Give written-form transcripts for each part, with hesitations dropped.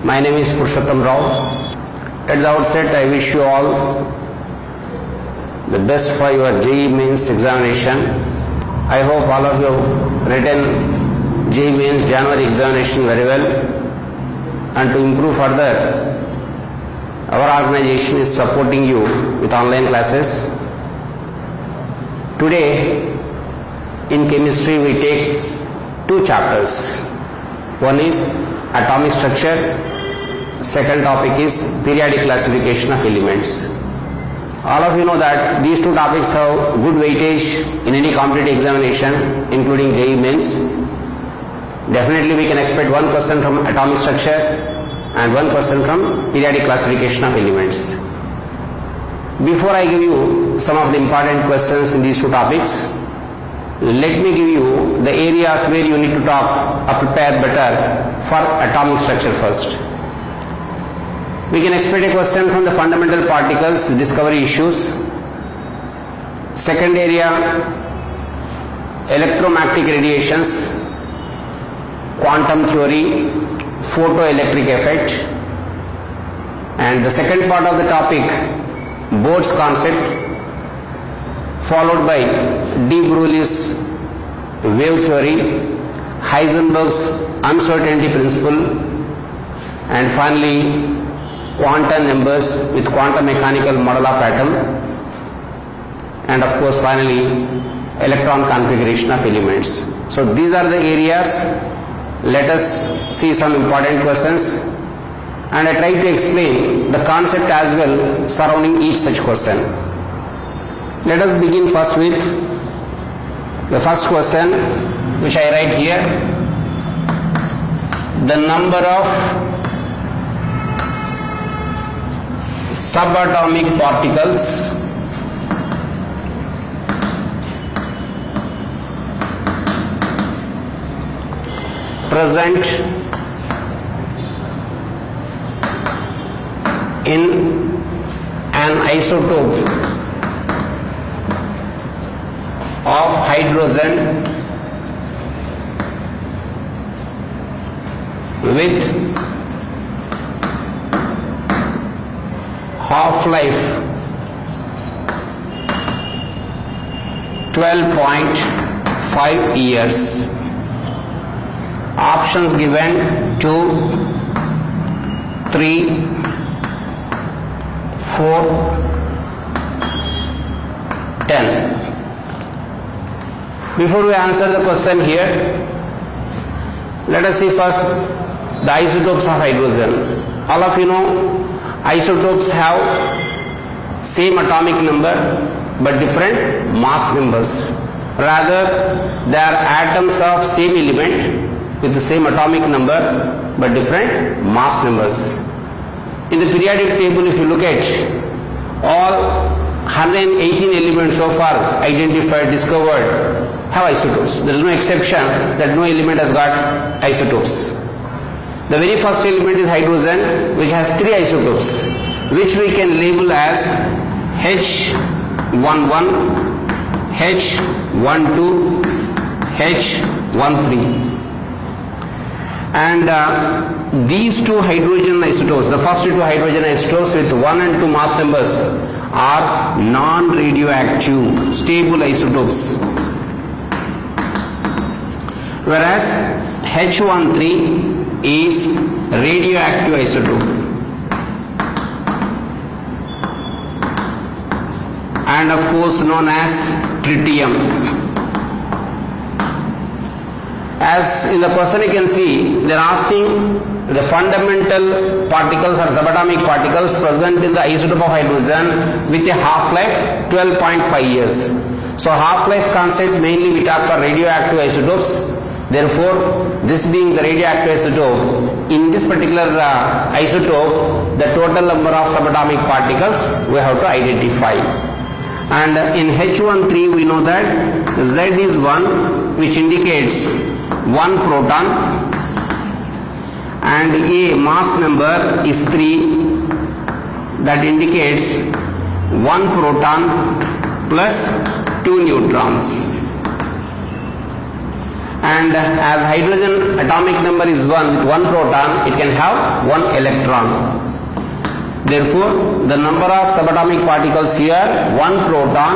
My name is Purushottam Rao. At the outset, I wish you all the best for your JEE Mains examination. I hope all of you written JEE Mains January examination very well, and to improve further, our organization is supporting you with online classes. Today, in chemistry, we take two chapters. One is atomic structure, second topic is periodic classification of elements. All of you know that these two topics have good weightage in any competitive examination, including JEE Mains. Definitely we can expect one question from atomic structure and one question from periodic classification of elements. Before I give you some of the important questions in these two topics, let me give you the areas where you need to talk or prepare better for atomic structure first. We can expect a question from the fundamental particles discovery issues. Second area, electromagnetic radiations, quantum theory, photoelectric effect. And the second part of the topic, Bode's concept, followed by de Broglie's wave theory, Heisenberg's uncertainty principle, and finally quantum numbers with quantum mechanical model of atom, and of course finally electron configuration of elements. So these are the areas. Let us see some important questions, and I try to explain the concept as well surrounding each such question. Let us begin first with the first question, which I write here. The number of subatomic particles present in an isotope of hydrogen with half-life 12.5 years. Options given 2, 3, 4, 10. Before we answer the question here, let us see first the isotopes of hydrogen. All of you know isotopes have same atomic number but different mass numbers. Rather, they are atoms of same element with the same atomic number but different mass numbers. In the periodic table, if you look at all 118 elements so far identified, discovered, have isotopes. There is no exception that no element has got isotopes. The very first element is hydrogen, which has 3 isotopes, which we can label as H11, H12, H13. And these 2 hydrogen isotopes, the first 2 hydrogen isotopes with 1 and 2 mass numbers, are non-radioactive, stable isotopes. Whereas H13 is radioactive isotope, and of course known as tritium. As in the question you can see, they are asking the fundamental particles or subatomic particles present in the isotope of hydrogen with a half-life 12.5 years. So half-life concept mainly we talk for radioactive isotopes. Therefore, this being the radioactive isotope, in this particular isotope, the total number of subatomic particles we have to identify. And in H13 we know that Z is 1, which indicates 1 proton, and A mass number is 3, that indicates 1 proton plus 2 neutrons. and as hydrogen atomic number is 1 with 1 proton, it can have 1 electron. Therefore, the number of subatomic particles here, 1 proton,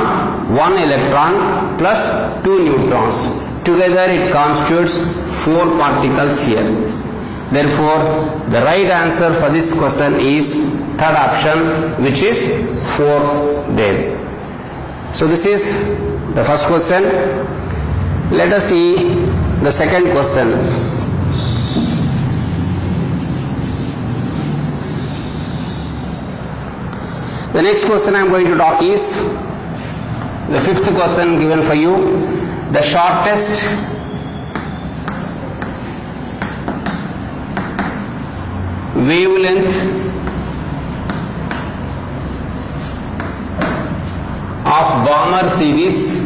1 electron plus 2 neutrons. Together it constitutes 4 particles here. Therefore, the right answer for this question is third option, which is 4 there. So this is the first question. Let us see the second question. The next question I am going to talk is the fifth question given for you. The shortest wavelength of Balmer series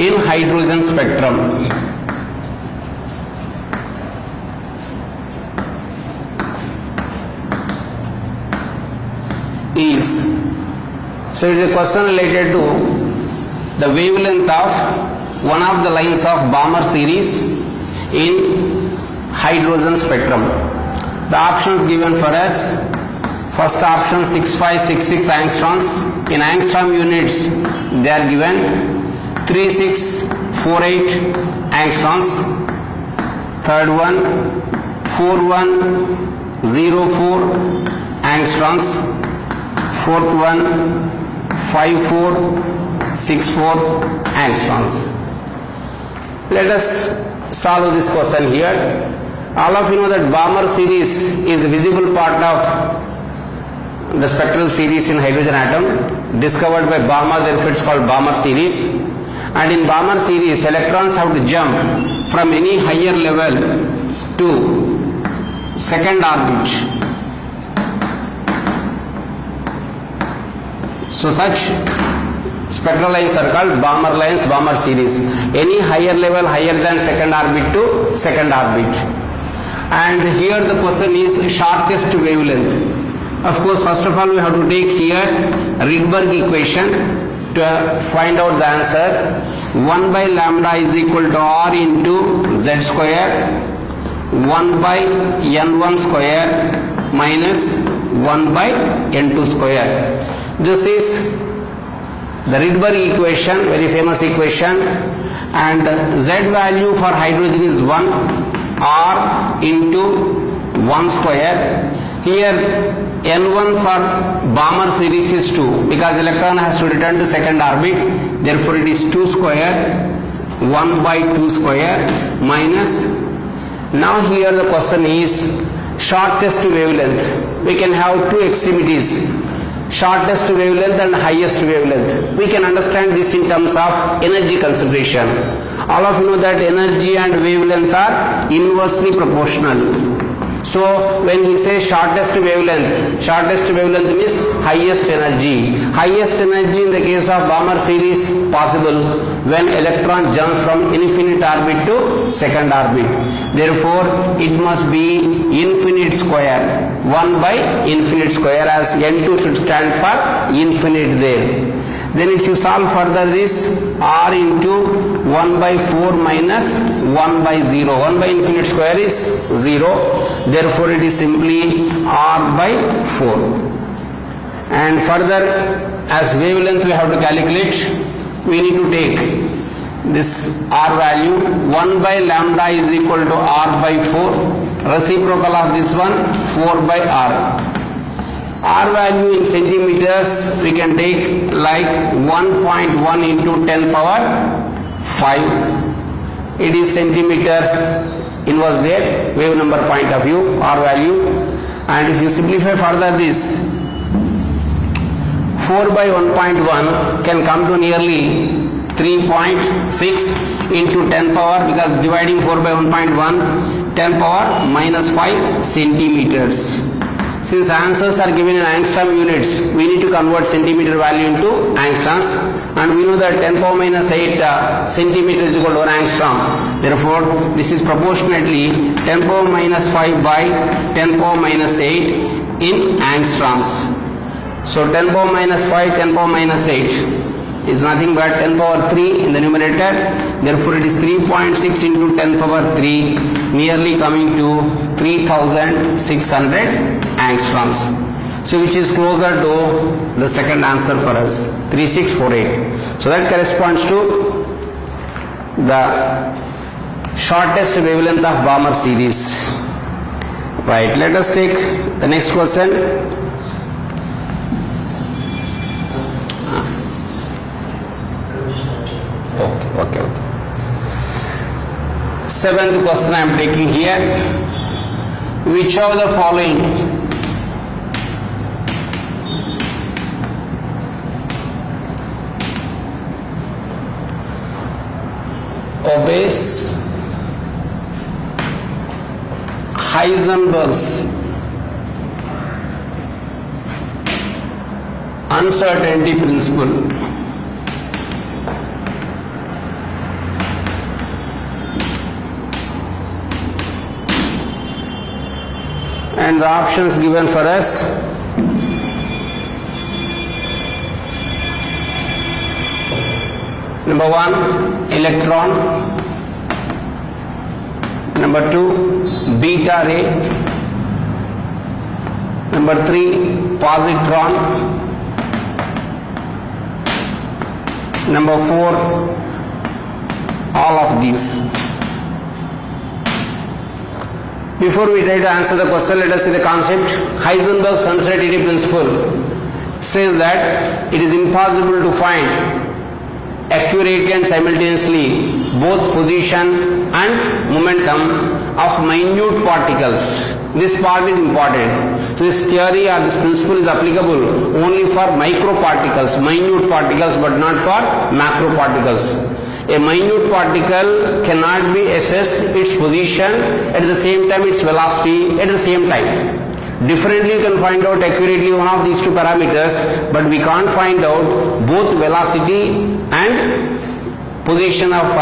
in hydrogen spectrum is. So it is a question related to the wavelength of one of the lines of Balmer series in hydrogen spectrum. The options given for us: first option 6566 angstroms. In angstrom units they are given 3648 angstroms. Third one 4104 angstroms. Fourth one 5464 angstroms. Let us solve this question here. All of you know that Balmer series is a visible part of the spectral series in hydrogen atom discovered by Balmer, therefore it's called Balmer series. And in Balmer series, electrons have to jump from any higher level to second orbit. So such spectral lines are called Balmer lines, Balmer series. Any higher level higher than second orbit to second orbit. And here the question is shortest wavelength. Of course, first of all we have to take here Rydberg equation to find out the answer. 1 by lambda is equal to R into Z square, 1 by N1 square minus 1 by N2 square. This is the Rydberg equation, very famous equation, and Z value for hydrogen is 1, R into 1 square. Here N1 for Balmer series is 2 because electron has to return to second orbit, therefore it is 2 square, 1 by 2 square minus. Now here the question is shortest wavelength. We can have two extremities, shortest wavelength and highest wavelength. We can understand this in terms of energy consideration. All of you know that energy and wavelength are inversely proportional. So when he says shortest wavelength means highest energy. Highest energy in the case of Balmer series possible when electron jumps from infinite orbit to second orbit. Therefore it must be infinite square, 1 by infinite square, as N2 should stand for infinite there. Then if you solve further this, R into 1 by 4 minus 1 by 0. 1 by infinite square is 0. Therefore it is simply R by 4. And further, as wavelength we have to calculate, we need to take this R value. 1 by lambda is equal to R by 4. Reciprocal of this one, 4 by R. R value in centimeters we can take like 1.1 into 10 power 5. It is centimeter inverse there, wave number point of view, R value. And if you simplify further this, 4 by 1.1 can come to nearly 3.6 into 10 power, because dividing 4 by 1.1, 10 power minus 5 centimeters. Since answers are given in angstrom units, we need to convert centimeter value into angstroms, and we know that 10 power minus 8 centimeter is equal to 1 angstrom. Therefore, this is proportionately 10 power minus 5 by 10 power minus 8 in angstroms. So 10 power minus 5, 10 power minus 8 is nothing but 10 power 3 in the numerator. Therefore, it is 3.6 into 10 power 3, nearly coming to 3600 angstroms. So which is closer to the second answer for us, 3648. So that corresponds to the shortest wavelength of Balmer series. Right, let us take the next question. Okay. Seventh question I am taking here. Which of the following obeys Heisenberg's uncertainty principle? And the options given for us: number 1, electron; number 2, beta ray; number 3, positron; number 4, all of these. Before we try to answer the question, let us see the concept. Heisenberg's uncertainty principle says that it is impossible to find accurately and simultaneously both position and momentum of minute particles. This part is important. So this theory or this principle is applicable only for microparticles, minute particles, but not for macroparticles. A minute particle cannot be assessed its position at the same time its velocity at the same time. Differently you can find out accurately one of these two parameters, but we can't find out both velocity and position of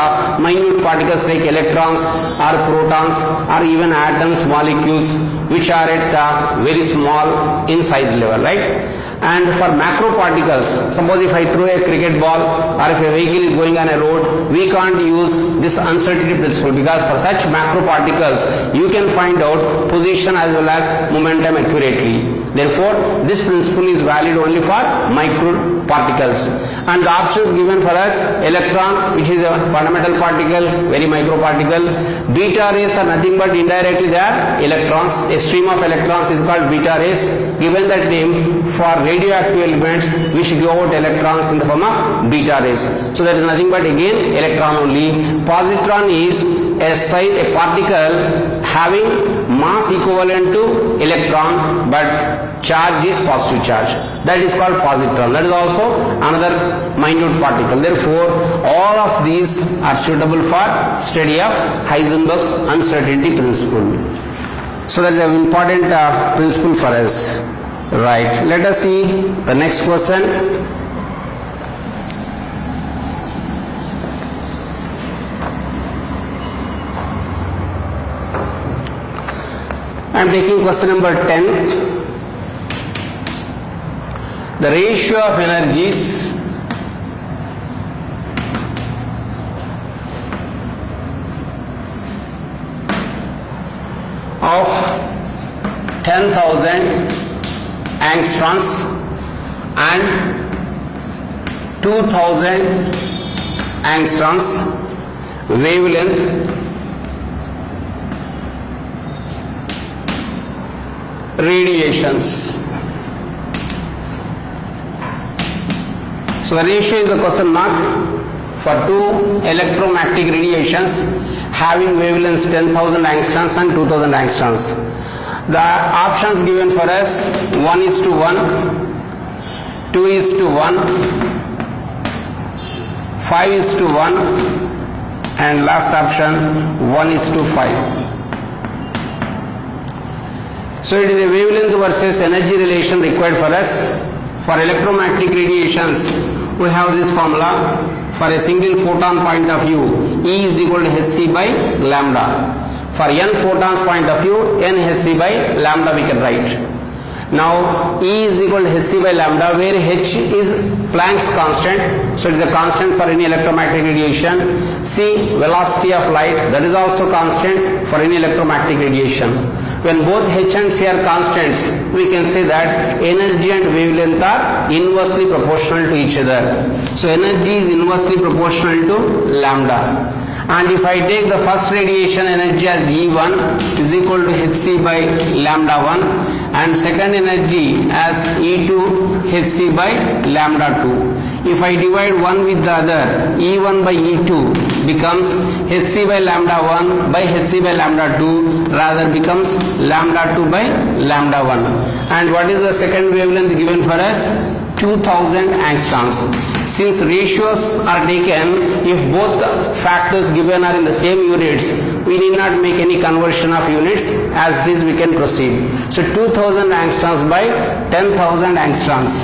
minute particles like electrons or protons or even atoms, molecules which are at very small in size level, right? And for macro particles, suppose if I throw a cricket ball or if a vehicle is going on a road, we can't use this uncertainty principle, because for such macro particles you can find out position as well as momentum accurately. Therefore, this principle is valid only for micro particles. And the options given for us: electron, which is a fundamental particle, very micro particle; beta rays are nothing but indirectly they are electrons. A stream of electrons is called beta rays, given that name for radioactive elements which give out electrons in the form of beta rays. So that is nothing but again electron only. Positron is a particle having mass equivalent to electron, but charge is positive charge. That is called positron. That is also another minute particle. Therefore, all of these are suitable for study of Heisenberg's uncertainty principle. So that is an important principle for us. Right. Let us see the next question. I am taking question number 10. The ratio of energies of 10,000 angstroms and 2000 angstroms wavelength radiations. So the ratio is the question mark for two electromagnetic radiations having wavelengths 10,000 angstroms and 2000 angstroms. The options given for us: 1:1, 2:1, 5:1, and last option 1:5. So it is a wavelength versus energy relation required for us. For electromagnetic radiations, we have this formula. For a single photon point of view, E is equal to hc by lambda. For n photons point of view, n hc by lambda we can write. Now E is equal to hc by lambda, where h is Planck's constant, so it is a constant for any electromagnetic radiation. C, velocity of light, that is also constant for any electromagnetic radiation. When both h and c are constants, we can say that energy and wavelength are inversely proportional to each other. So energy is inversely proportional to lambda. And if I take the first radiation energy as E1 is equal to hc by lambda 1, and second energy as E2 hc by lambda 2. If I divide one with the other, E1 by E2 becomes hc by lambda 1 by hc by lambda 2, rather becomes lambda 2 by lambda 1. And what is the second wavelength given for us? 2000 angstroms. Since ratios are taken, if both factors given are in the same units, we need not make any conversion of units. As this we can proceed. So 2000 angstroms by 10,000 angstroms.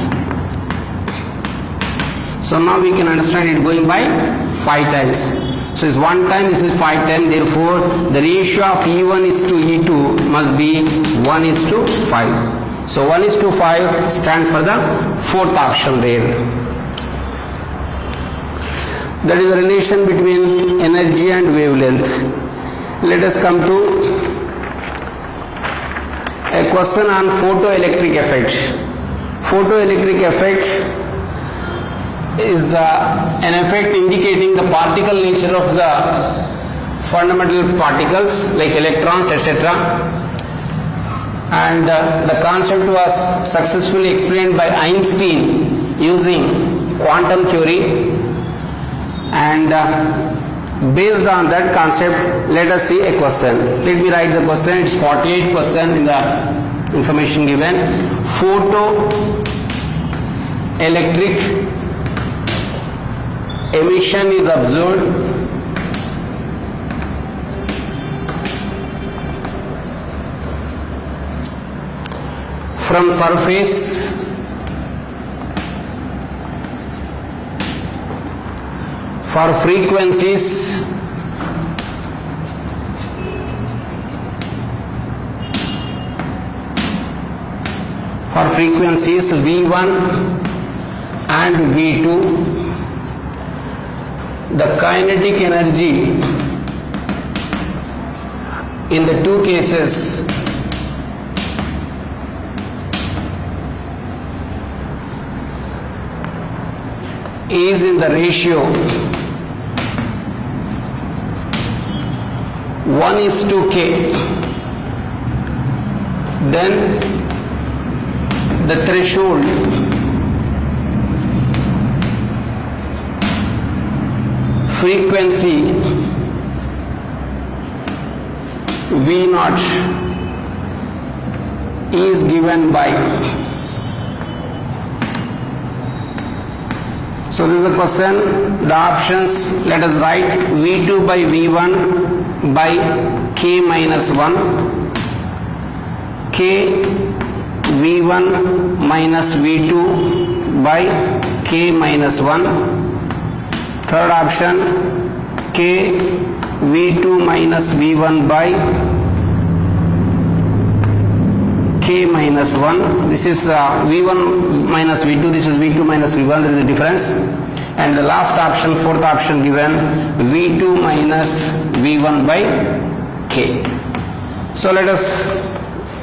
So now we can understand it going by 5 times. So it's 1 time, this is 5 times, therefore the ratio of E1 is to E2 must be 1 is to 5. So 1 is to 5 stands for the fourth option there. That is the relation between energy and wavelength. Let us come to a question on photoelectric effect. Photoelectric effect is an effect indicating the particle nature of the fundamental particles like electrons, etc. And the concept was successfully explained by Einstein using quantum theory. And based on that concept, let us see a question. Let me write the question. It's 48% in the information given. Photoelectric emission is observed from surface for frequencies V1 and V2. The kinetic energy in the two cases is in the ratio 1 is to K. Then the threshold frequency V0 is given by. So this is the question. The options, let us write V2 by V1 by K minus 1, K V1 minus V2 by K minus 1. Third option, K V2 minus V1 by K minus 1. This is V1 minus V2, this is V2 minus V1, there is a difference. And the last option, fourth option given, V2 minus V1 by K. So let us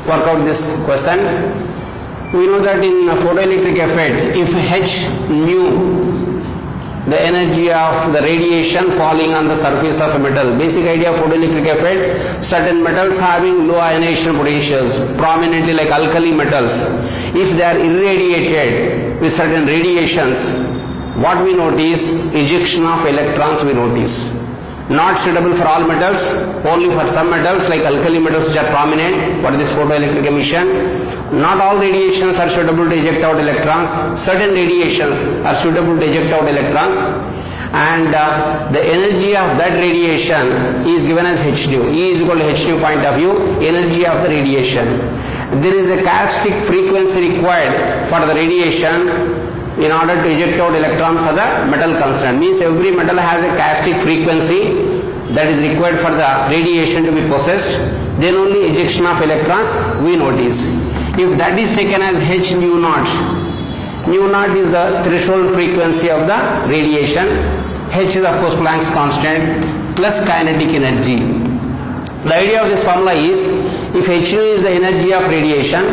work out this question. We know that in photoelectric effect, if H nu, the energy of the radiation falling on the surface of a metal. Basic idea of photoelectric effect, certain metals having low ionization potentials, prominently like alkali metals, if they are irradiated with certain radiations, what we notice? Ejection of electrons we notice. Not suitable for all metals, only for some metals like alkali metals which are prominent for this photoelectric emission. Not all radiations are suitable to eject out electrons. Certain radiations are suitable to eject out electrons, and the energy of that radiation is given as h nu. E is equal to h nu point of view, energy of the radiation. There is a characteristic frequency required for the radiation in order to eject out electron for the metal concerned. Means every metal has a characteristic frequency that is required for the radiation to be possessed. Then only ejection of electrons we notice. if that is taken as h nu naught, nu naught is the threshold frequency of the radiation, h is of course Planck's constant, plus kinetic energy. The idea of this formula is, if h nu is the energy of radiation,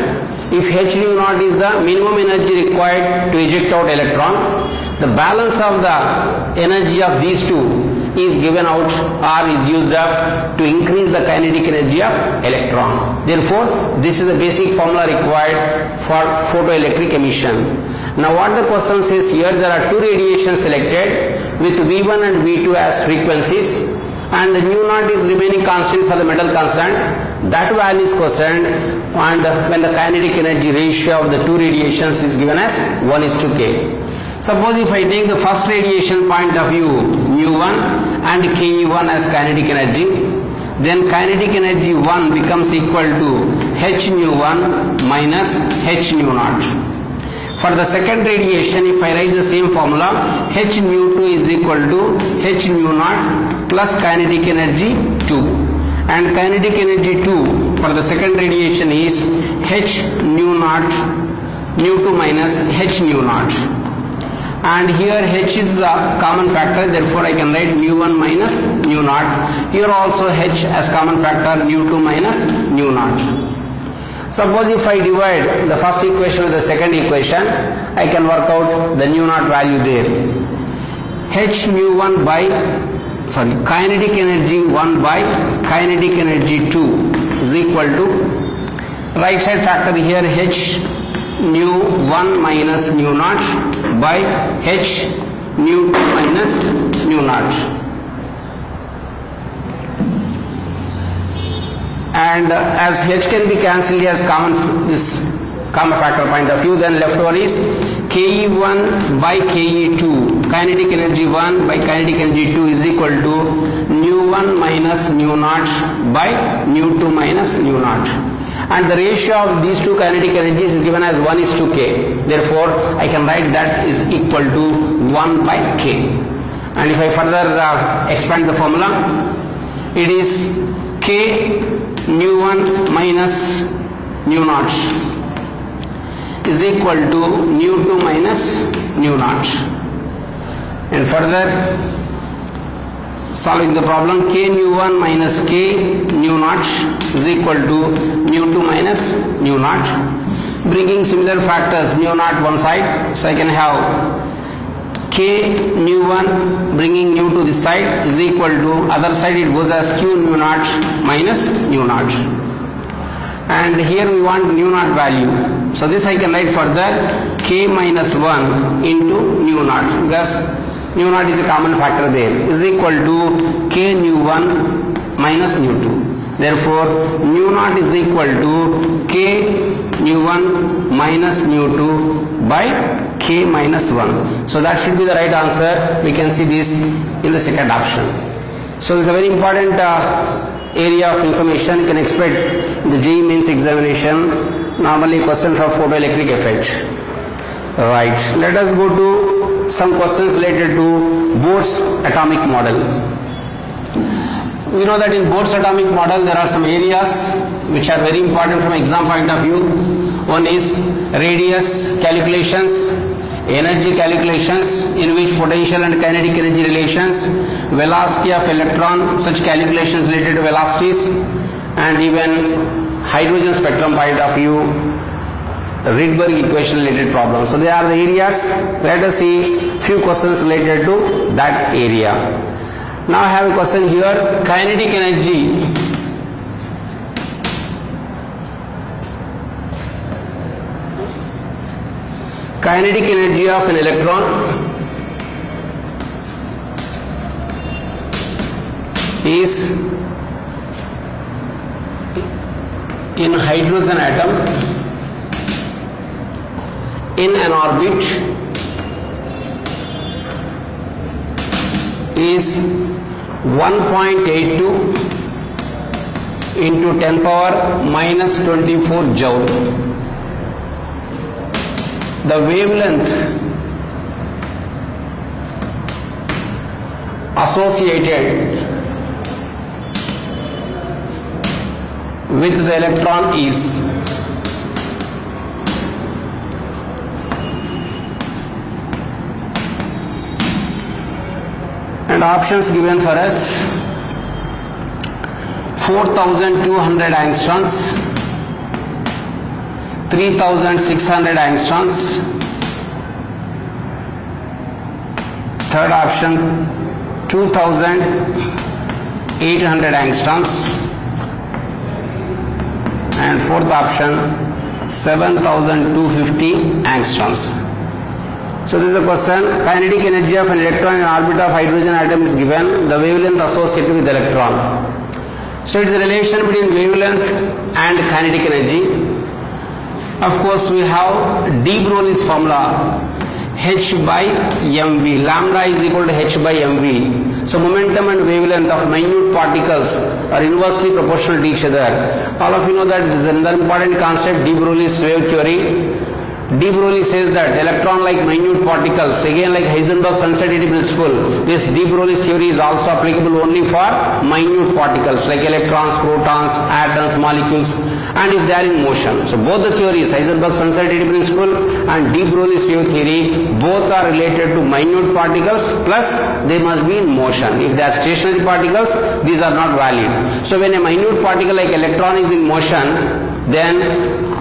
if h nu naught is the minimum energy required to eject out electron, the balance of the energy of these two is given out or is used up to increase the kinetic energy of electron. Therefore, this is the basic formula required for photoelectric emission. Now what the question says here, there are two radiations selected with V1 and V2 as frequencies, and the nu naught is remaining constant for the metal constant. That value is questioned, and when the kinetic energy ratio of the two radiations is given as 1:k. Suppose if I take the first radiation point of view, nu1 and ke1 as kinetic energy, then kinetic energy 1 becomes equal to h nu1 minus h nu naught. For the second radiation, if I write the same formula, h nu2 is equal to h nu naught plus kinetic energy 2, and kinetic energy 2 for the second radiation is h nu naught, nu2 minus h nu naught. And here h is a common factor, therefore I can write nu1 minus nu naught. Here also h as common factor, nu2 minus nu naught. Suppose if I divide the first equation with the second equation, I can work out the nu naught value there. H nu1 by, kinetic energy 1 by kinetic energy 2 is equal to, right side factor here, h nu1 minus nu naught by h nu2 minus nu naught. And as h can be cancelled as common factor point of view, then left over is ke1 by ke2, kinetic energy 1 by kinetic energy 2 is equal to nu1 minus nu naught by nu2 minus nu naught. And the ratio of these two kinetic energies is given as 1:k. Therefore, I can write that is equal to 1 by k. And if I further expand the formula, it is k nu1 minus nu naught is equal to nu2 minus nu naught. And further solving the problem, k nu1 minus k nu naught is equal to nu2 minus nu naught. Bringing similar factors nu naught one side, so I can have k nu1 bringing nu to this side is equal to, other side it goes as q nu naught minus nu naught. And here we want nu naught value, so this I can write further k minus 1 into nu naught, because nu naught is a common factor there, is equal to k nu1 minus nu2. Therefore, nu naught is equal to k nu1 minus nu2 by k minus 1. So that should be the right answer. We can see this in the second option. So this is a very important area of information you can expect in the JEE Mains examination, normally question for photoelectric effect. Right, let us go to some questions related to Bohr's atomic model. We know that in Bohr's atomic model there are some areas which are very important from exam point of view. One is radius calculations, energy calculations, in which potential and kinetic energy relations, velocity of electron, such calculations related to velocities, and even hydrogen spectrum point of view, Rydberg equation related problems. So they are the areas. Let us see few questions related to that area. Now I have a question here, kinetic energy of an electron is in hydrogen atom in an orbit is 1.82 into 10 power minus 24 joule. The wavelength associated with the electron is And options given for us: 4,200 angstroms, 3,600 angstroms. Third option, 2,800 angstroms. And fourth option, 7,250 angstroms. So this is the question. Kinetic energy of an electron in orbit of hydrogen atom is given. The wavelength associated with the electron. So it is a relation between wavelength and kinetic energy. Of course, we have de Broglie's formula, h by mv. Lambda is equal to h by mv. So momentum and wavelength of minute particles are inversely proportional to each other. All of you know that this is another important concept, de Broglie's wave theory. De Broglie says that electron like minute particles, again like Heisenberg's uncertainty principle, this de Broglie's theory is also applicable only for minute particles like electrons, protons, atoms, molecules, and if they are in motion. So both the theories, Heisenberg's uncertainty principle and de Broglie's wave theory, both are related to minute particles, plus they must be in motion. If they are stationary particles, these are not valid. So when a minute particle like electron is in motion, then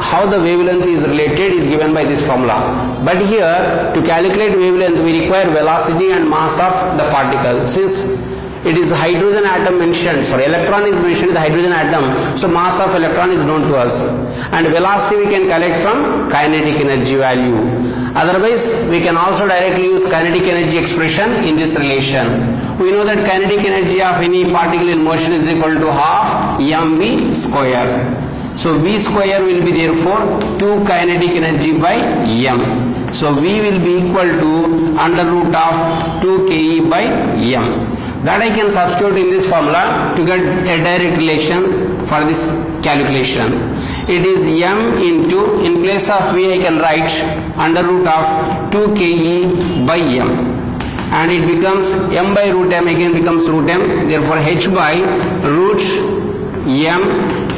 how the wavelength is related is given by this formula. But here, to calculate wavelength, we require velocity and mass of the particle. Since it is hydrogen atom mentioned, sorry, electron is mentioned in the hydrogen atom, so mass of electron is known to us. And velocity we can calculate from kinetic energy value. Otherwise, we can also directly use kinetic energy expression in this relation. We know that kinetic energy of any particle in motion is equal to half mv square. So V square will be therefore 2 kinetic energy by m. So V will be equal to under root of 2 Ke by m. That I can substitute in this formula to get a direct relation for this calculation. It is m into, in place of V I can write under root of 2 Ke by m. And it becomes m by root m, again becomes root m. Therefore h by root m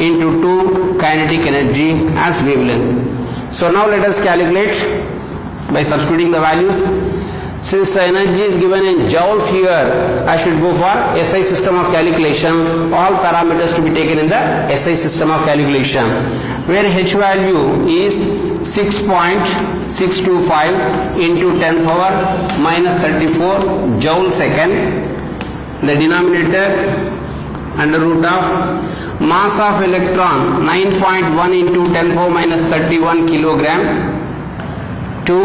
into 2 kinetic energy as wavelength. So now let us calculate by substituting the values. Since the energy is given in joules here, I should go for SI system of calculation, all parameters to be taken in the SI system of calculation, where h value is 6.625 into 10 power minus 34 joule second. The denominator under root of mass of electron 9.1 into 10 power minus 31 kilogram, 2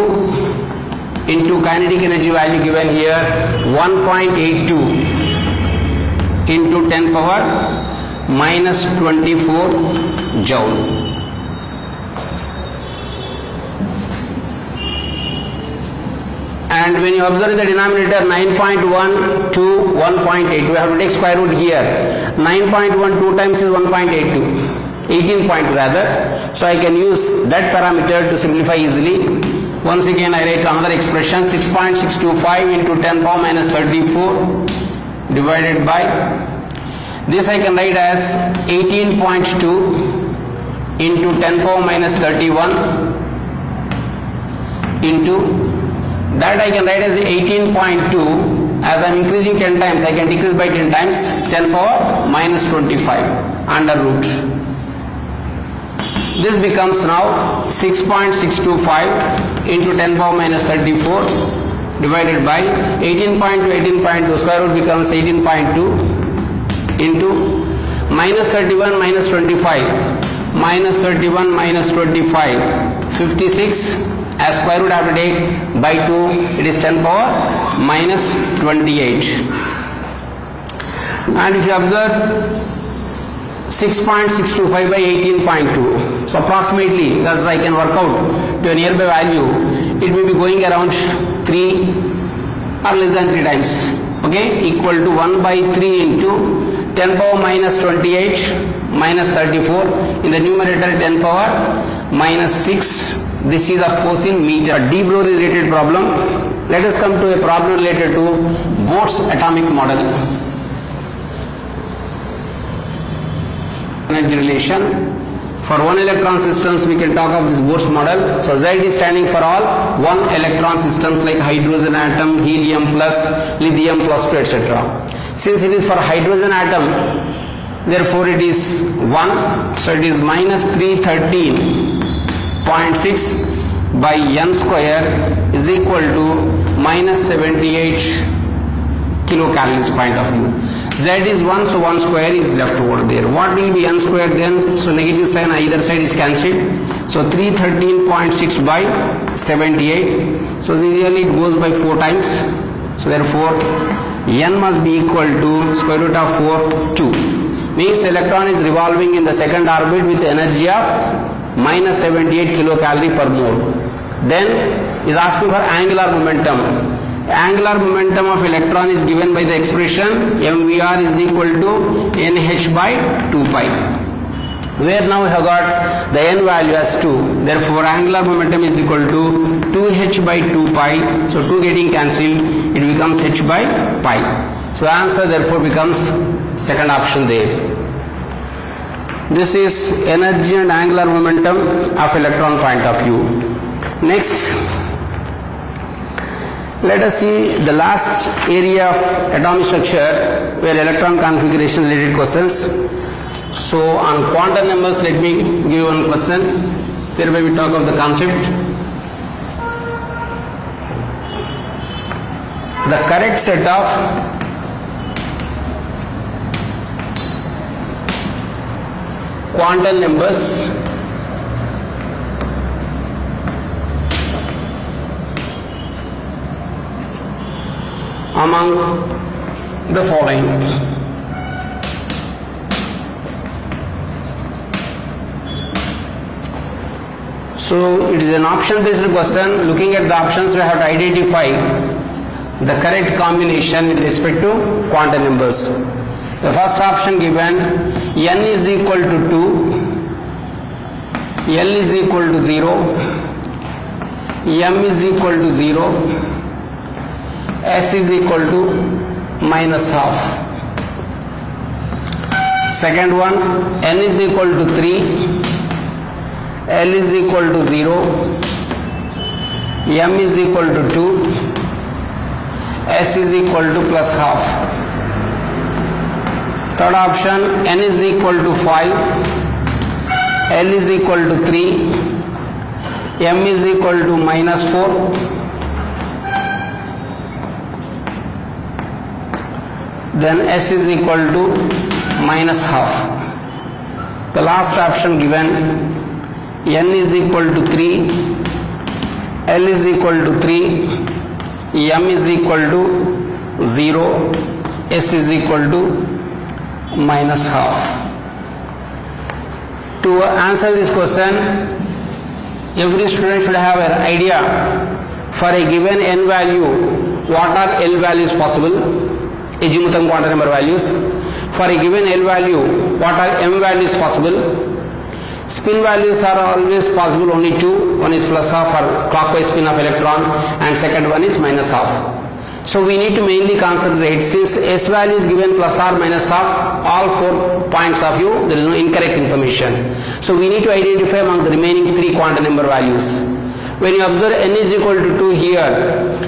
into kinetic energy value given here 1.82 into 10 power minus 24 joule. And when you observe the denominator 9.1 to 1.8, we have to take square root here. 9.1 2 times is 1.82, 18 point rather. So I can use that parameter to simplify easily. Once again I write another expression, 6.625 into 10 power minus 34 divided by, this I can write as 18.2 into 10 power minus 31 into, that I can write as 18.2. As I am increasing 10 times, I can decrease by 10 times, 10 power minus 25 under root. This becomes now 6.625 into 10 power minus 34 divided by 18.2, square root becomes 18.2 into minus 31 minus 25, minus 31 minus 25, 56. As square root I have to take by 2, it is 10 power minus 28. And if you observe 6.625 by 18.2, so approximately, thus I can work out to a nearby value, it will be going around 3 or less than 3 times, okay, equal to 1 by 3 into 10 power minus 28 minus 34, in the numerator 10 power minus 6. This is of course in meter. De Broglie related problem. Let us come to a problem related to Bohr's atomic model. Energy relation. For one electron systems, we can talk of this Bohr's model. So Z is standing for all one electron systems like hydrogen atom, helium plus, lithium plus 2, etc. Since it is for hydrogen atom, therefore it is 1. So it is minus 313.6 by n square is equal to minus 78 kilocalories point of view. Z is 1, so 1 square is left over there. What will be n square then? So negative sign on either side is cancelled. So 313.6 by 78. So usually it goes by 4 times. So therefore n must be equal to square root of 4, 2. Means electron is revolving in the second orbit with energy of minus 78 kilocalorie per mole. Then is asking for angular momentum. Angular momentum of electron is given by the expression mvr is equal to nh by 2 pi, where now we have got the n value as 2. Therefore angular momentum is equal to 2h by 2 pi. So 2 getting cancelled, it becomes h by pi. So answer therefore becomes second option there. This is energy and angular momentum of electron point of view. Next, let us see the last area of atomic structure where electron configuration related questions. So on quantum numbers, let me give one question. Thereby we talk of the concept. The correct set of quantum numbers among the following. So it is an option based question. Looking at the options, we have to identify the correct combination with respect to quantum numbers. The first option given, n is equal to 2, L is equal to 0, m is equal to 0, s is equal to minus half. Second one, n is equal to 3, L is equal to 0, m is equal to 2, s is equal to plus half. Third option, n is equal to 5, L is equal to 3, m is equal to minus 4, then s is equal to minus half. The last option given, n is equal to 3, L is equal to 3, m is equal to 0, s is equal to minus half. To answer this question, every student should have an idea for a given n value, what are L values possible, azimuthal quantum number values. For a given L value, what are m values possible. Spin values are always possible, only two. One is plus half or clockwise spin of electron, and second one is minus half. So we need to mainly concentrate, since S value is given plus or minus half, all 4 points of view, there is no incorrect information. So we need to identify among the remaining 3 quantum number values. When you observe n is equal to 2 here,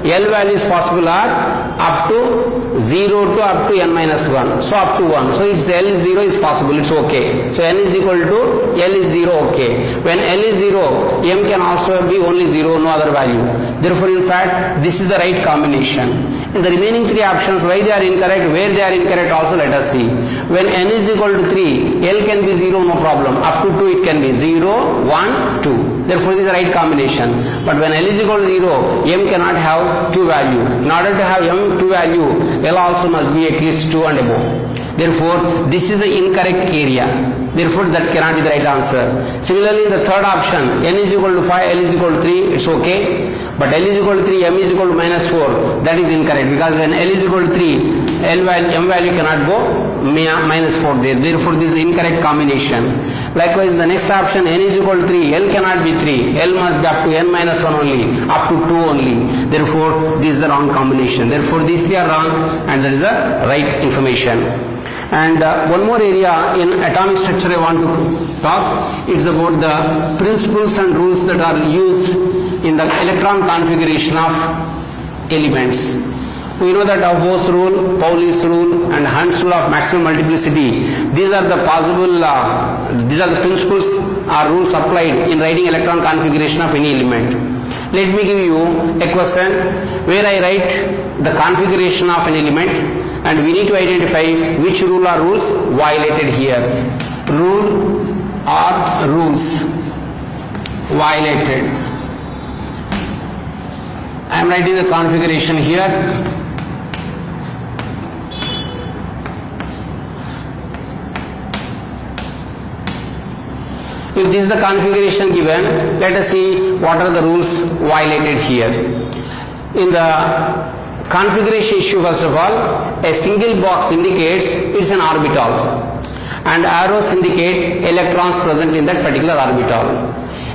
L values possible are up to 0 to up to n minus 1. So up to 1. So it's L is 0 is possible, it's okay. So n is equal to L is 0, okay. When L is 0, m can also be only 0, no other value. Therefore, in fact, this is the right combination. In the remaining 3 options, why they are incorrect, where they are incorrect also let us see. When n is equal to 3, L can be 0, no problem. Up to 2 it can be 0, 1, 2. Therefore, this is the right combination. But when L is equal to 0, m cannot have 2 value. In order to have m 2 value, L also must be at least 2 and above. Therefore, this is the incorrect area. Therefore, that cannot be the right answer. Similarly, the third option, n is equal to 5, L is equal to 3, it's okay. But L is equal to 3, m is equal to minus 4, that is incorrect, because when L is equal to 3, m value cannot go minus 4 there. Therefore, this is the incorrect combination. Likewise, the next option, n is equal to 3, L cannot be 3, L must be up to n minus 1 only, up to 2 only. Therefore, this is the wrong combination. Therefore, these 3 are wrong and there is a right information. And one more area in atomic structure I want to talk. It's about the principles and rules that are used in the electron configuration of elements. We know that Bose rule, Pauli's rule, and Hund's rule of maximum multiplicity. These are the possible, these are the principles or rules applied in writing electron configuration of any element. Let me give you a question where I write the configuration of an element, and we need to identify which rule or rules violated here. Rule or rules violated. I am writing the configuration here. If this is the configuration given, let us see what are the rules violated here. In the configuration issue, first of all, a single box indicates it's an orbital, and arrows indicate electrons present in that particular orbital.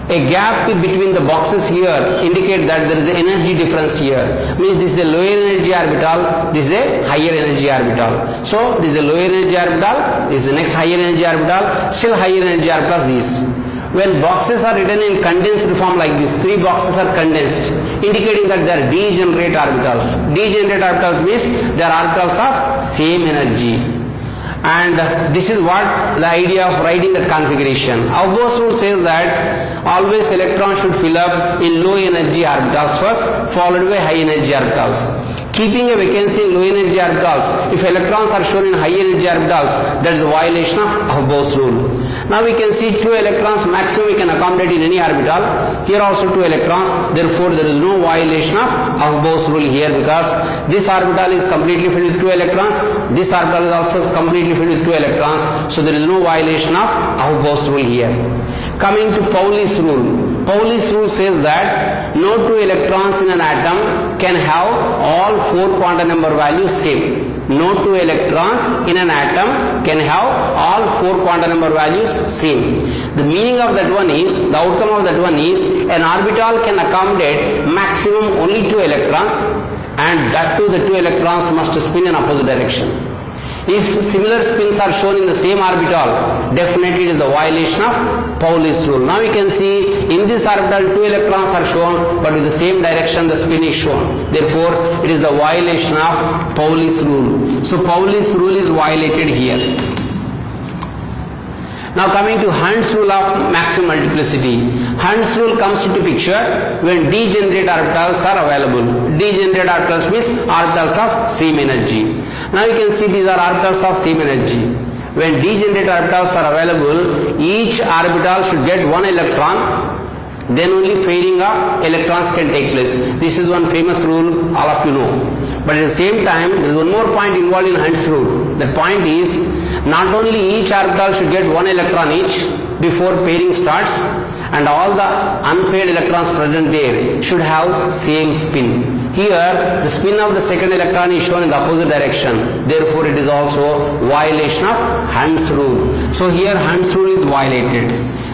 A gap between the boxes here indicate that there is an energy difference here. Means this is a lower energy orbital, this is a higher energy orbital. So this is a lower energy orbital, this is the next higher energy orbital, still higher energy orbital is this. When boxes are written in condensed form like this, three boxes are condensed, indicating that they are degenerate orbitals. Degenerate orbitals means they are orbitals of same energy. And this is what the idea of writing that configuration. Bose rule says that always electrons should fill up in low energy orbitals first, followed by high energy orbitals. Keeping a vacancy in low energy orbitals, if electrons are shown in high energy orbitals, that is a violation of Bose rule. Now we can see 2 electrons maximum we can accommodate in any orbital. Here also 2 electrons, therefore there is no violation of Bose rule here, because this orbital is completely filled with 2 electrons, this orbital is also completely filled with 2 electrons, so there is no violation of Bose rule here. Coming to Pauli's rule. Pauli's rule says that no 2 electrons in an atom can have all 4 quantum number values same. No 2 electrons in an atom can have all 4 quantum number values same. The meaning of that one is, the outcome of that one is, an orbital can accommodate maximum only 2 electrons, and that too the 2 electrons must spin in opposite direction. If similar spins are shown in the same orbital, definitely it is the violation of Pauli's rule. Now we can see in this orbital 2 electrons are shown, but with the same direction the spin is shown. Therefore, it is the violation of Pauli's rule. So Pauli's rule is violated here. Now coming to Hund's rule of maximum multiplicity. Hund's rule comes into picture when degenerate orbitals are available. Degenerate orbitals means orbitals of same energy. Now you can see these are orbitals of same energy. When degenerate orbitals are available, each orbital should get 1 electron, then only pairing of electrons can take place. This is one famous rule all of you know. But at the same time, there is one more point involved in Hund's rule. The point is, not only each orbital should get 1 electron each before pairing starts, and all the unpaired electrons present there should have same spin. Here, the spin of the second electron is shown in the opposite direction. Therefore, it is also violation of Hund's rule. So here, Hund's rule is violated.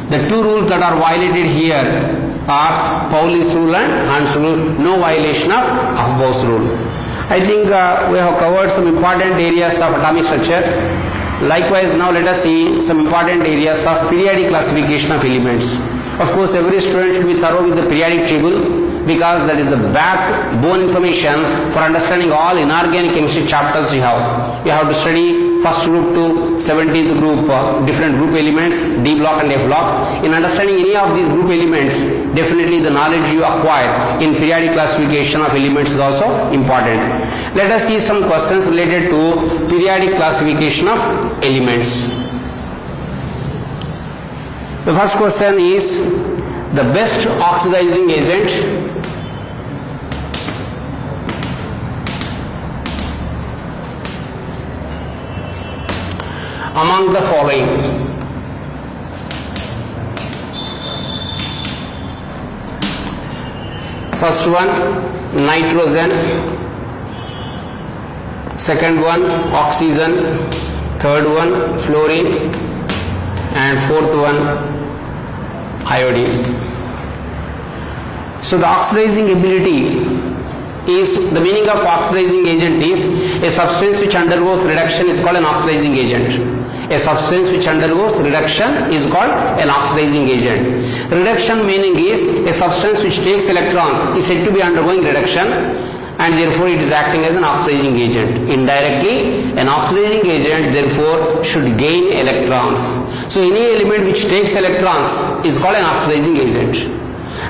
The 2 rules that are violated here are Pauli's rule and Hund's rule. No violation of Bose rule. I think we have covered some important areas of atomic structure. Likewise, now let us see some important areas of periodic classification of elements. Of course, every student should be thorough with the periodic table, because that is the backbone information for understanding all inorganic chemistry chapters you have. You have to study first group to 17th group, different group elements, D block and F block. In understanding any of these group elements, definitely the knowledge you acquire in periodic classification of elements is also important. Let us see some questions related to periodic classification of elements. The first question is, the best oxidizing agent among the following. First one, nitrogen. Second one, oxygen. Third one, fluorine. And fourth one, iodine. So the oxidizing ability is, the meaning of oxidizing agent is a substance which undergoes reduction is called an oxidizing agent. A substance which undergoes reduction is called an oxidizing agent. Reduction meaning is a substance which takes electrons is said to be undergoing reduction, and therefore it is acting as an oxidizing agent. Indirectly, an oxidizing agent therefore should gain electrons. So any element which takes electrons is called an oxidizing agent.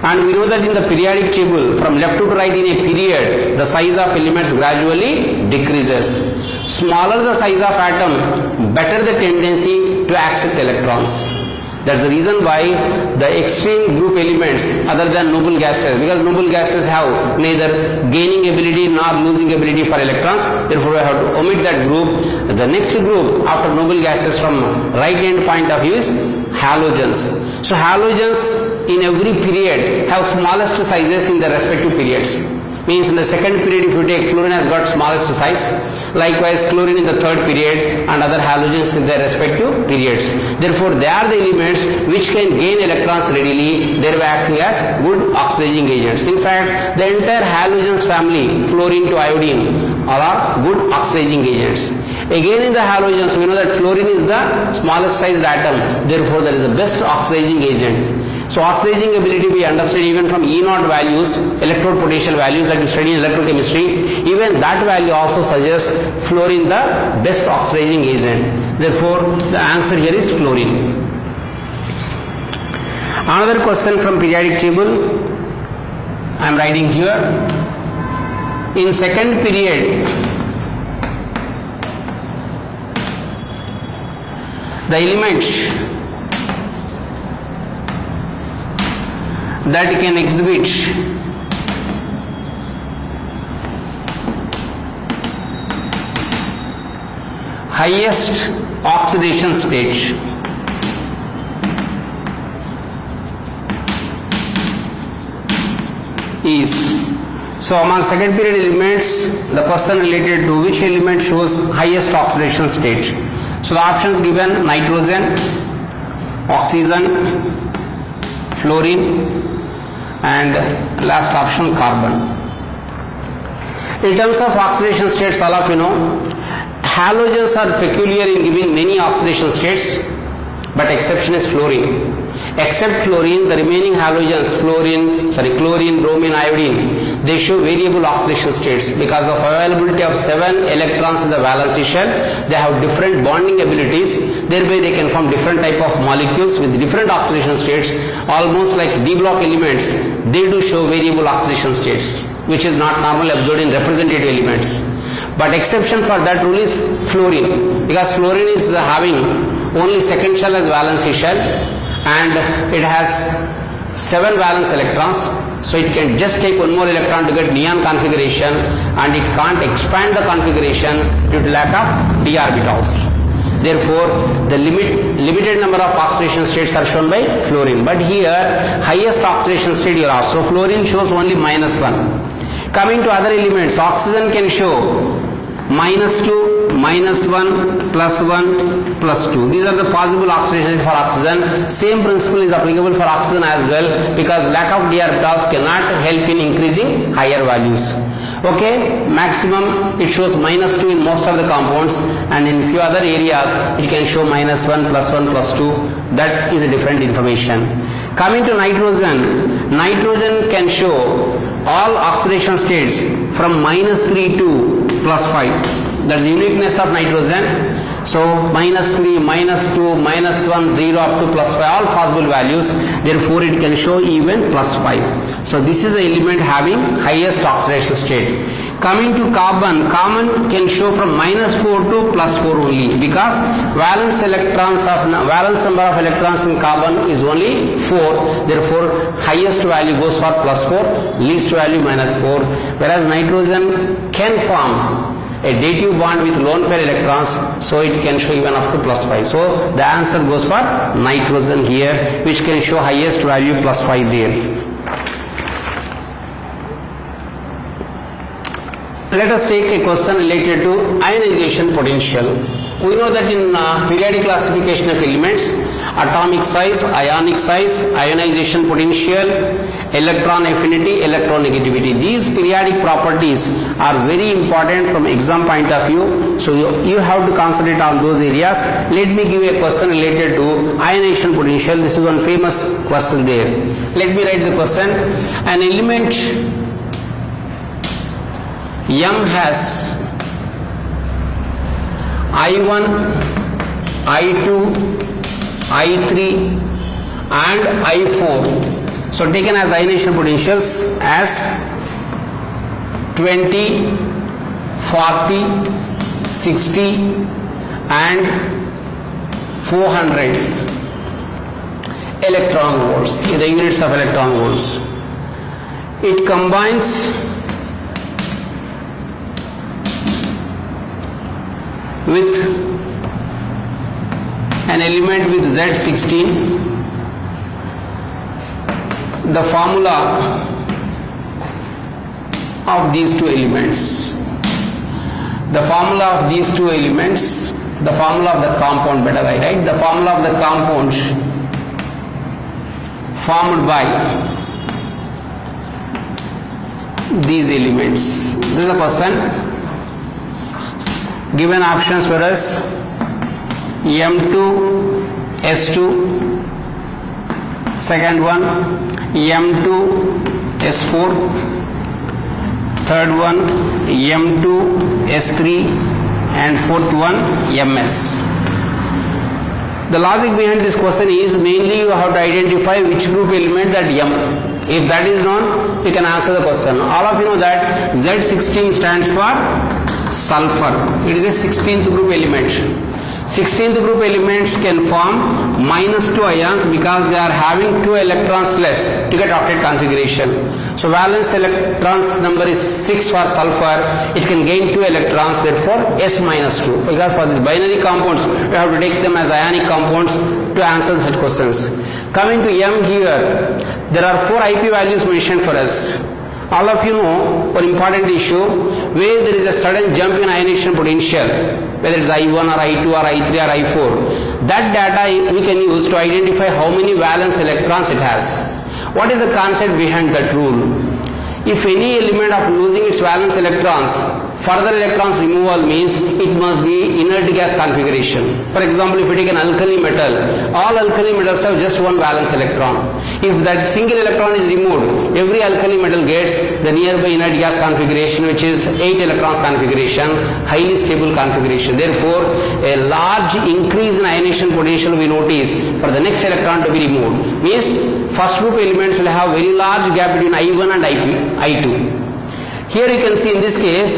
And we know that in the periodic table, from left to right in a period, the size of elements gradually decreases. Smaller the size of atom, better the tendency to accept electrons. That's the reason why the extreme group elements other than noble gases, because noble gases have neither gaining ability nor losing ability for electrons, therefore we have to omit that group. The next group after noble gases from right hand point of view is halogens. So halogens in every period have smallest sizes in their respective periods. Means in the second period, if you take fluorine has got smallest size, likewise chlorine in the third period and other halogens in their respective periods. Therefore they are the elements which can gain electrons readily, thereby acting as good oxidizing agents. In fact, the entire halogens family, fluorine to iodine, all are good oxidizing agents. Again in the halogens, we know that fluorine is the smallest sized atom, therefore that is the best oxidizing agent. So oxidizing ability we understood even from E0 values, electrode potential values that you study in electrochemistry, even that value also suggests fluorine the best oxidizing agent. Therefore the answer here is fluorine. Another question from periodic table, I am writing here. In second period, the element that can exhibit highest oxidation state is, so among second period elements, the question related to which element shows highest oxidation state. So the options given: nitrogen, oxygen, fluorine, and last option carbon. In terms of oxidation states, all of you know, halogens are peculiar in giving many oxidation states, but exception is fluorine. Except fluorine, the remaining halogens, chlorine, bromine, iodine, they show variable oxidation states because of availability of 7 electrons in the valency shell. They have different bonding abilities, thereby they can form different type of molecules with different oxidation states, almost like D block elements. They do show variable oxidation states, which is not normally observed in representative elements. But exception for that rule is fluorine, because fluorine is having only second shell as valency shell, and it has 7 valence electrons, so it can just take one more electron to get neon configuration, and it can't expand the configuration due to lack of d orbitals. Therefore the limited number of oxidation states are shown by fluorine, but here highest oxidation state you are asked. So fluorine shows only -1. Coming to other elements, oxygen can show -2, -1, +1, +2. These are the possible oxidation for oxygen. Same principle is applicable for oxygen as well, because lack of d orbitals cannot help in increasing higher values. Okay, maximum it shows -2 in most of the compounds, and in few other areas it can show -1, +1, +2. That is a different information. Coming to nitrogen, nitrogen can show all oxidation states from -3 to +5. That's the uniqueness of nitrogen. So -3, -2, -1, 0 up to +5, all possible values. Therefore it can show even +5. So this is the element having highest oxidation state. Coming to carbon, carbon can show from -4 to +4 only, because valence number of electrons in carbon is only 4. Therefore highest value goes for +4, least value -4. Whereas nitrogen can form a dative bond with lone pair electrons, so it can show even up to +5. So the answer goes for nitrogen here, which can show highest value +5 there. Let us take a question related to ionization potential. We know that in periodic classification of elements, atomic size, ionic size, ionization potential, electron affinity, electronegativity. These periodic properties are very important from exam point of view. So you have to concentrate on those areas. Let me give you a question related to ionization potential. This is one famous question there. Let me write the question. An element M has I1, I2, I3 and I4. So taken as ionization potentials as 20, 40, 60 and 400 electron volts, the units of electron volts. It combines with an element with Z16. The formula of these two elements, the formula of these two elements, the formula of the compound, better I write, the formula of the compound formed by these elements. This is the question. Given options were as M2, S2, second one M2, S4, third one M2, S3 and fourth one MS. The logic behind this question is mainly you have to identify which group element that M. If that is known, you can answer the question. All of you know that Z16 stands for sulfur. It is a 16th group element. 16th group elements can form -2 ions because they are having 2 electrons less to get octet configuration. So valence electrons number is 6 for sulfur. It can gain 2 electrons, therefore S-2. Because for these binary compounds, we have to take them as ionic compounds to answer such questions. Coming to M here, there are 4 IP values mentioned for us. All of you know one important issue where there is a sudden jump in ionization potential, whether it's I1 or I2 or I3 or I4. That data we can use to identify how many valence electrons it has. What is the concept behind that rule? If any element of losing its valence electrons, further electrons removal means it must be inert gas configuration. For example, if you take an alkali metal, all alkali metals have just one valence electron. If that single electron is removed, every alkali metal gets the nearby inert gas configuration, which is 8 electrons configuration, highly stable configuration. Therefore, a large increase in ionization potential we notice for the next electron to be removed. Means first group elements will have very large gap between I1 and I2. Here you can see in this case,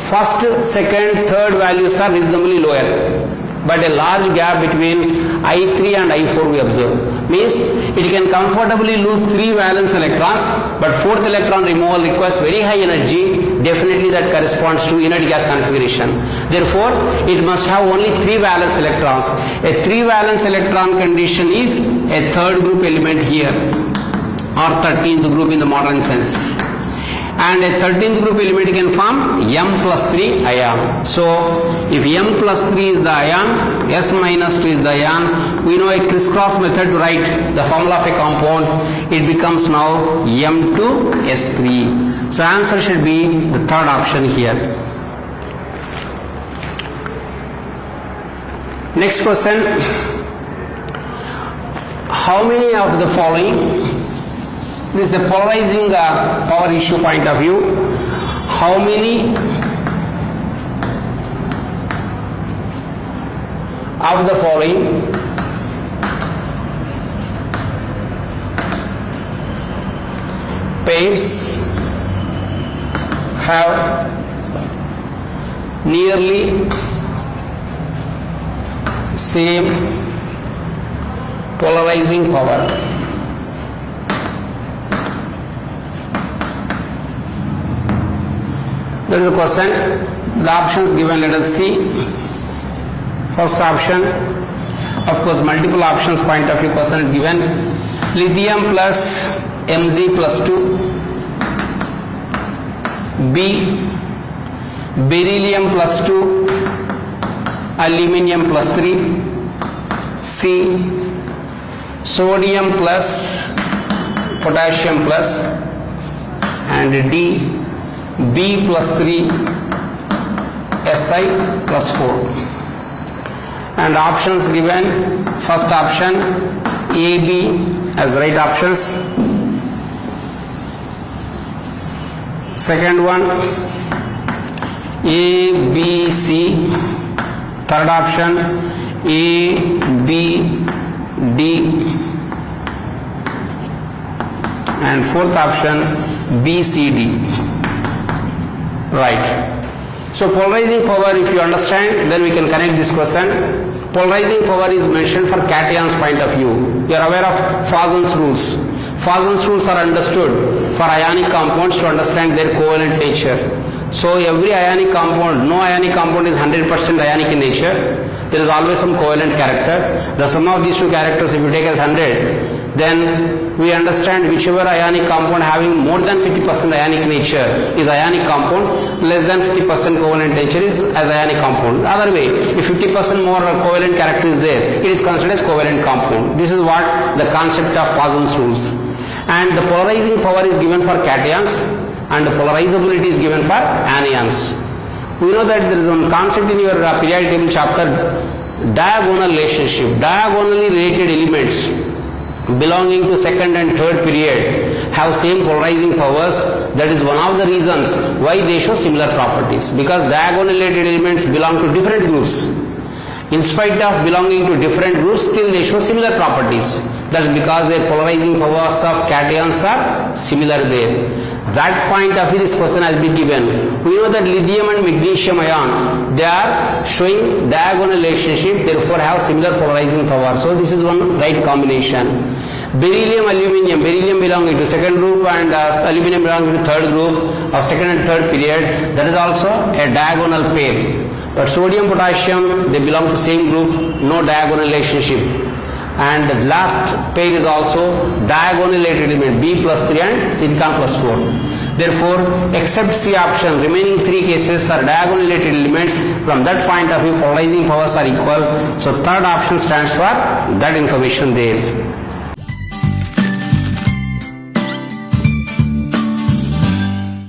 first, second, third values are reasonably lower, but a large gap between I3 and I4 we observe. Means it can comfortably lose 3 valence electrons, but 4th electron removal requires very high energy. Definitely that corresponds to inert gas configuration. Therefore, it must have only 3 valence electrons. A 3 valence electron condition is a third group element here, or 13th group in the modern sense. And a 13th group element can form M+3 ion. So if M+3 is the ion, S-2 is the ion, we know a crisscross method to write the formula of a compound. It becomes now M2S3. So answer should be the third option here. Next question. How many of the following? This is a polarizing power issue point of view. How many of the following pairs have nearly same polarizing power? That is the question. The options given, let us see. First option, of course multiple options point of view question is given. Lithium plus Mg+2, B beryllium +2, aluminium +3, C sodium plus potassium plus, and D B plus 3 Si plus 4. And options given, first option A, B as right options, second one A, B, C, third option A, B, D, and fourth option B, C, D. Right. So polarizing power, if you understand, then we can connect this question. Polarizing power is mentioned for cation's point of view. You are aware of Fossen's rules. Fossen's rules are understood for ionic compounds to understand their covalent nature. So every ionic compound, no ionic compound is 100% ionic in nature. There is always some covalent character. The sum of these two characters, if you take as 100, then we understand whichever ionic compound having more than 50% ionic nature is ionic compound, less than 50% covalent nature is as ionic compound. Other way, if 50% more covalent character is there, it is considered as covalent compound. This is what the concept of Fossen's rules. And the polarizing power is given for cations and the polarizability is given for anions. We know that there is one concept in your periodic table chapter, diagonal relationship. Diagonally related elements belonging to second and third period have same polarizing powers. That is one of the reasons why they show similar properties, because diagonal related elements belong to different groups. In spite of belonging to different groups, still they show similar properties. That's because their polarizing powers of cations are similar there. That point of view this question has been given. We know that lithium and magnesium ion, they are showing diagonal relationship, therefore have similar polarizing power. So this is one right combination. Beryllium, aluminium, beryllium belonging to second group and aluminium belonging to third group of second and third period. That is also a diagonal pair. But sodium, potassium, they belong to same group, no diagonal relationship. And the last pair is also diagonal related element, B plus 3 and silicon plus 4. Therefore, except C option, remaining three cases are diagonal related elements. From that point of view, polarizing powers are equal. So third option stands for that information there.